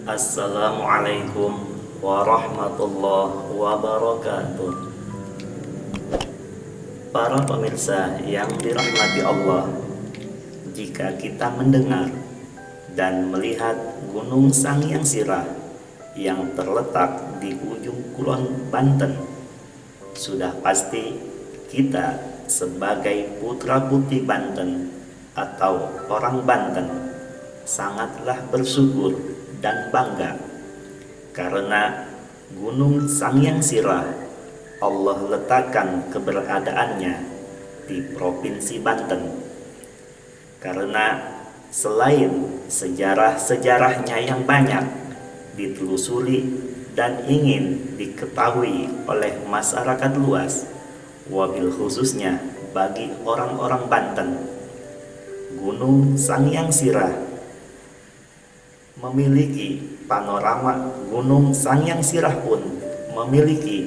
Assalamualaikum warahmatullahi wabarakatuh. Para pemirsa yang dirahmati Allah, jika kita mendengar dan melihat Gunung Sangyang Sirah yang terletak di ujung kulon Banten, sudah pasti kita sebagai putra-putri Banten atau orang Banten sangatlah bersyukur dan bangga karena Gunung Sangyang Sirah Allah letakkan keberadaannya di Provinsi Banten. Karena selain sejarah-sejarahnya yang banyak ditelusuri dan ingin diketahui oleh masyarakat luas, wabil khususnya bagi orang-orang Banten, Gunung Sangyang Sirah memiliki panorama. Gunung Sangyang Sirah pun memiliki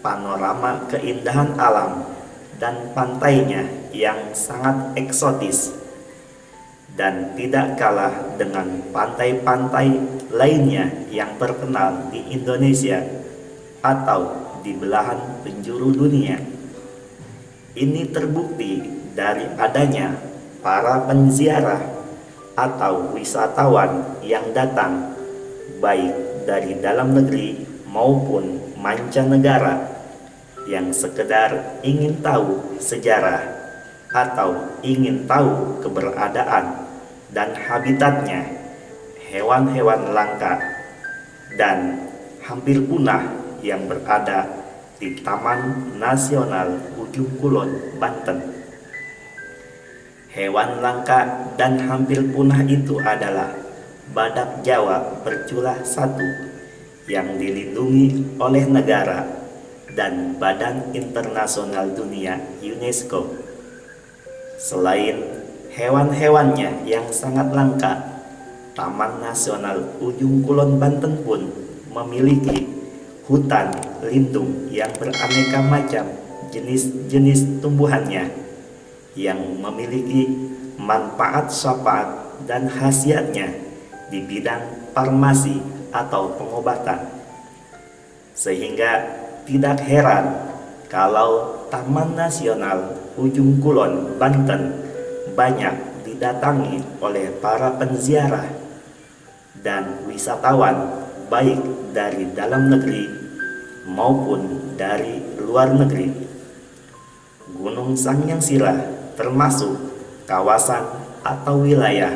panorama keindahan alam dan pantainya yang sangat eksotis dan tidak kalah dengan pantai-pantai lainnya yang terkenal di Indonesia atau di belahan penjuru dunia. Ini terbukti dari adanya para penziarah atau wisatawan yang datang baik dari dalam negeri maupun mancanegara yang sekedar ingin tahu sejarah atau ingin tahu keberadaan dan habitatnya hewan-hewan langka dan hampir punah yang berada di Taman Nasional Ujung Kulon, Banten. Hewan langka dan hampir punah itu adalah badak Jawa berculah satu yang dilindungi oleh negara dan Badan Internasional Dunia UNESCO. Selain hewan-hewannya yang sangat langka, Taman Nasional Ujung Kulon Banten pun memiliki hutan lindung yang beraneka macam jenis-jenis tumbuhannya yang memiliki manfaat syafaat dan khasiatnya di bidang farmasi atau pengobatan. Sehingga tidak heran kalau Taman Nasional Ujung Kulon Banten banyak didatangi oleh para penziarah dan wisatawan baik dari dalam negeri maupun dari luar negeri. Gunung Sangyang Sirah termasuk kawasan atau wilayah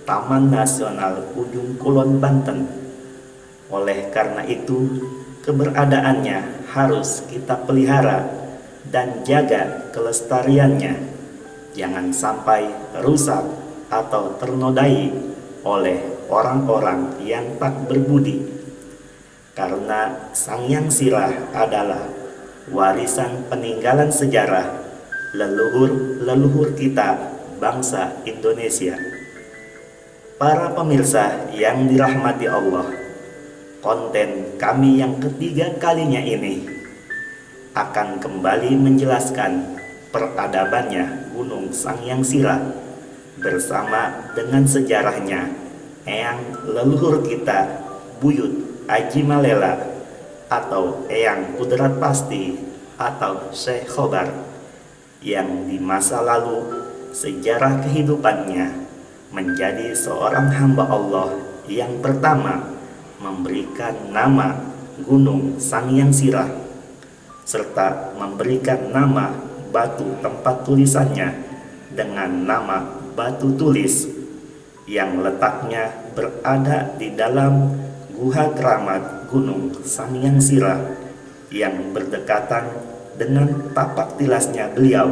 Taman Nasional Ujung Kulon Banten. Oleh karena itu, keberadaannya harus kita pelihara dan jaga kelestariannya. Jangan sampai rusak atau ternodai oleh orang-orang yang tak berbudi. Karena Sangyang Sirah adalah warisan peninggalan sejarah leluhur-leluhur kita bangsa Indonesia. Para pemirsa yang dirahmati Allah, konten kami yang ketiga kalinya ini akan kembali menjelaskan peradabannya Gunung Sangyang Sirah bersama dengan sejarahnya eyang leluhur kita Buyut Aji Malela atau Eyang Kudrat Pasti atau Syekh Khobar, yang di masa lalu sejarah kehidupannya menjadi seorang hamba Allah yang pertama memberikan nama Gunung Sangyang Sirah serta memberikan nama batu tempat tulisannya dengan nama Batu Tulis yang letaknya berada di dalam Guha Keramat Gunung Sangyang Sirah yang berdekatan dengan tapak tilasnya beliau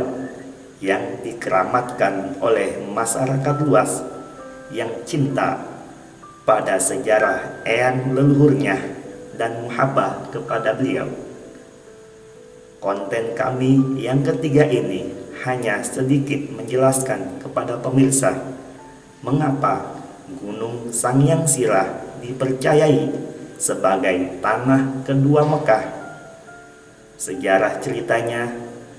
yang dikeramatkan oleh masyarakat luas yang cinta pada sejarah eyang leluhurnya dan muhabbah kepada beliau. Konten kami yang ketiga ini hanya sedikit menjelaskan kepada pemirsa mengapa Gunung Sangyang Sirah dipercayai sebagai tanah kedua Mekah. Sejarah ceritanya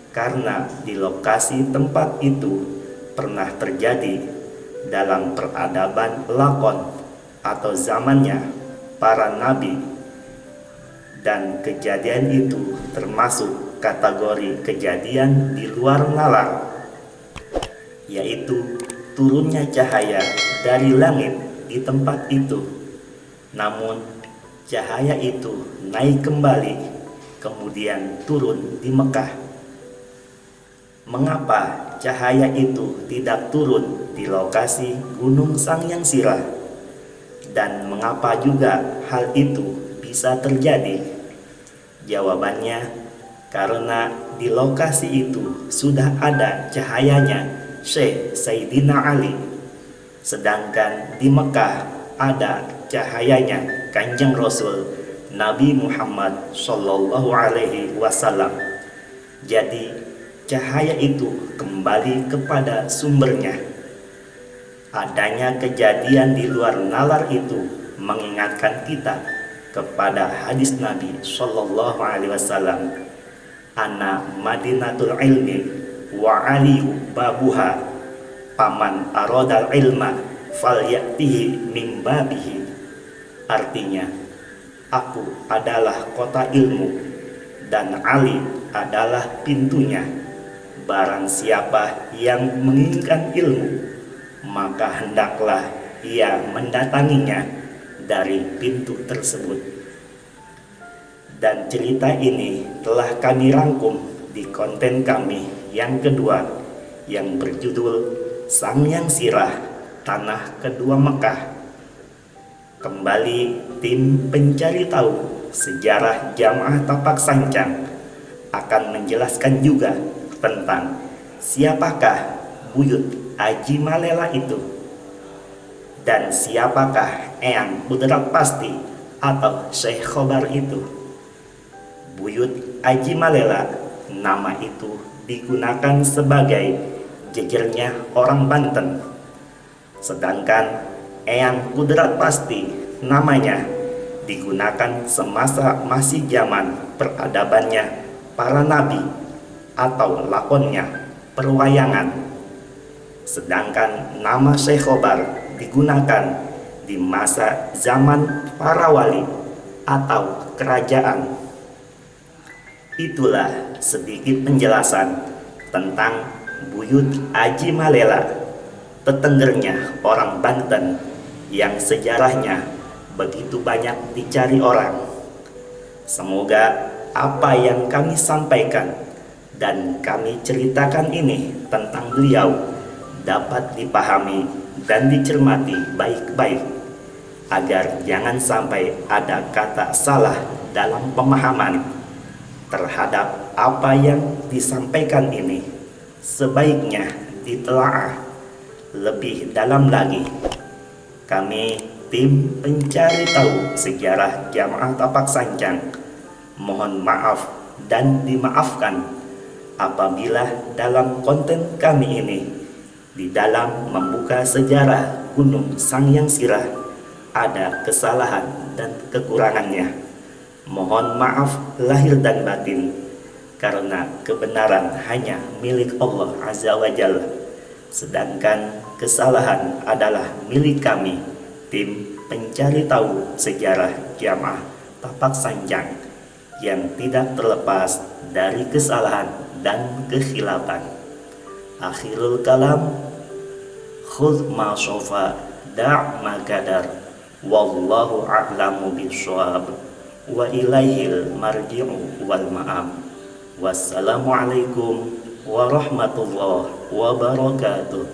karena di lokasi tempat itu pernah terjadi dalam peradaban lakon atau zamannya para nabi, dan kejadian itu termasuk kategori kejadian di luar nalar, yaitu turunnya cahaya dari langit di tempat itu. Namun cahaya itu naik kembali, kemudian turun di Mekah. Mengapa cahaya itu tidak turun di lokasi Gunung Sangyang Sirah? Dan mengapa juga hal itu bisa terjadi? Jawabannya, karena di lokasi itu sudah ada cahayanya Syekh Sayyidina Ali, sedangkan di Mekah ada cahayanya Kanjeng Rasul Nabi Muhammad Shallallahu Alaihi Wasallam. Jadi cahaya itu kembali kepada sumbernya. Adanya kejadian di luar nalar itu mengingatkan kita kepada hadis Nabi Shallallahu Alaihi Wasallam, "Ana Madinatul Ilmi wa aliyu babuha, paman arodal ilma falyatihi min babihi." Artinya, aku adalah kota ilmu dan Ali adalah pintunya. Barang siapa yang menginginkan ilmu, maka hendaklah ia mendatanginya dari pintu tersebut. Dan cerita ini telah kami rangkum di konten kami yang kedua, yang berjudul Sangyang Sirah, Tanah Kedua Mekah. Kembali tim pencari tahu sejarah Jamaah Tapak Sancang akan menjelaskan juga tentang siapakah Buyut Aji Malela itu, dan siapakah Eyang Kudrat Pasti atau Syekh Khobar itu. Buyut Aji Malela, nama itu digunakan sebagai jejernya orang Banten, sedangkan Eyang Kudrat Pasti namanya digunakan semasa masih zaman peradabannya para nabi atau lakonnya perwayangan, sedangkan nama Syekh Khobar digunakan di masa zaman para wali atau kerajaan. Itulah sedikit penjelasan tentang Buyut Aji Malela, tetenggernya orang Banten yang sejarahnya begitu banyak dicari orang. Semoga apa yang kami sampaikan dan kami ceritakan ini tentang beliau dapat dipahami dan dicermati baik-baik, agar jangan sampai ada kata salah dalam pemahaman terhadap apa yang disampaikan ini. Sebaiknya ditelaah lebih dalam lagi. Kami tim pencari tahu sejarah Jamaah Tapak Sancang mohon maaf dan dimaafkan apabila dalam konten kami ini di dalam membuka sejarah Gunung Sangyang Sirah ada kesalahan dan kekurangannya. Mohon maaf lahir dan batin, karena kebenaran hanya milik Allah Azza wa Jalla, sedangkan kesalahan adalah milik kami, tim pencari tahu sejarah Jamaah Tapak Sancang, yang tidak terlepas dari kesalahan dan kekhilafan. Akhirul kalam, khudh ma sofa da' ma kadar, wallahu a'lamu bishawab, wa ilaihil marji'u wal ma'am. Wassalamualaikum warahmatullahi wabarakatuh.